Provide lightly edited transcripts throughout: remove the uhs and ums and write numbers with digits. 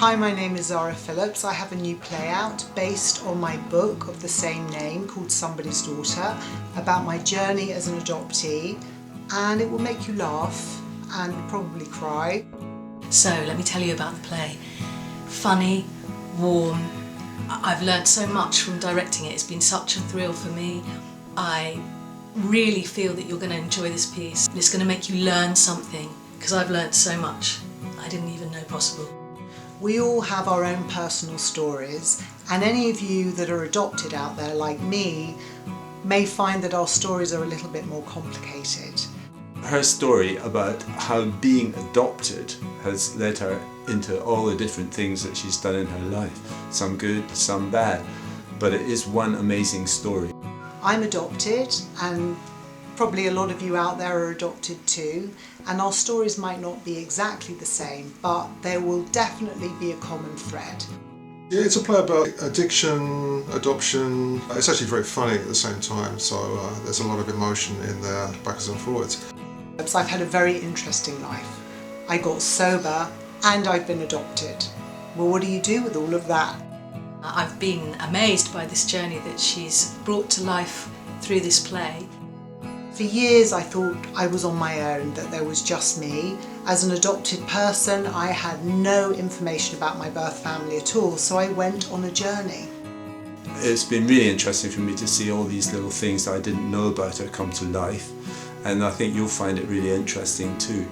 Hi, my name is Zara Phillips. I have a new play out based on my book of the same name called Somebody's Daughter, about my journey as an adoptee, and it will make you laugh and probably cry. So let me tell you about the play. Funny, warm. I've learnt so much from directing it. It's been such a thrill for me. I really feel that you're going to enjoy this piece. It's going to make you learn something, because I've learnt so much I didn't even know possible. We all have our own personal stories, and any of you that are adopted out there like me may find that our stories are a little bit more complicated. Her story about how being adopted has led her into all the different things that she's done in her life, some good, some bad, but it is one amazing story. I'm adopted, and probably a lot of you out there are adopted too, and our stories might not be exactly the same, but there will definitely be a common thread. Yeah, it's a play about addiction, adoption. It's actually very funny at the same time, so there's a lot of emotion in there, backwards and forwards. I've had a very interesting life. I got sober and I've been adopted. Well, what do you do with all of that? I've been amazed by this journey that she's brought to life through this play. For years I thought I was on my own, that there was just me. As an adopted person, I had no information about my birth family at all, so I went on a journey. It's been really interesting for me to see all these little things that I didn't know about her come to life, and I think you'll find it really interesting too.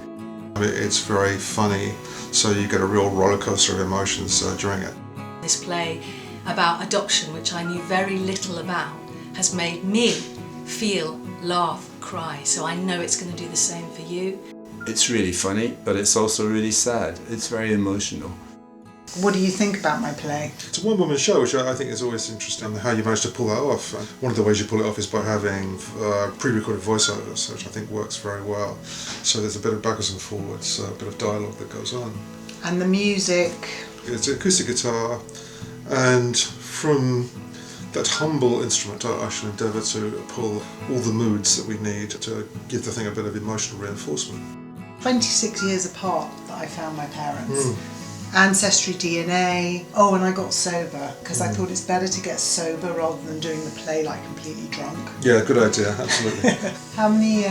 It's very funny, so you get a real roller coaster of emotions during it. This play about adoption, which I knew very little about, has made me feel, laugh, cry, so I know it's going to do the same for you. It's really funny, but it's also really sad. It's very emotional. What do you think about my play? It's a one-woman show, which I think is always interesting, how you manage to pull that off. One of the ways you pull it off is by having pre-recorded voiceovers, which I think works very well. So there's a bit of backwards and forwards, a bit of dialogue that goes on. And the music? It's acoustic guitar, and from that humble instrument I shall endeavour to pull all the moods that we need to give the thing a bit of emotional reinforcement. 26 years apart that I found my parents. Ancestry DNA. Oh, and I got sober because I thought it's better to get sober rather than doing the play like completely drunk. Yeah, good idea, absolutely. How many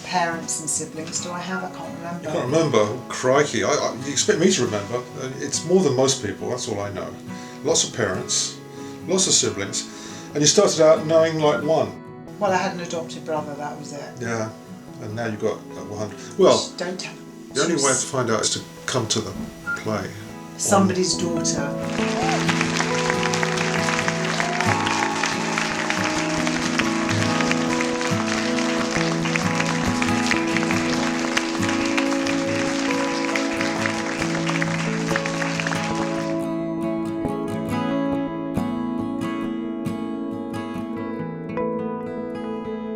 parents and siblings do I have? I can't remember. I can't remember. Oh, crikey, you expect me to remember. It's more than most people, that's all I know. Lots of parents, lots of siblings, and you started out knowing like one. Well, I had an adopted brother, that was it. Yeah, and now you've got 100. Well, don't tell. The only way to find out is to come to the play. Somebody's Daughter.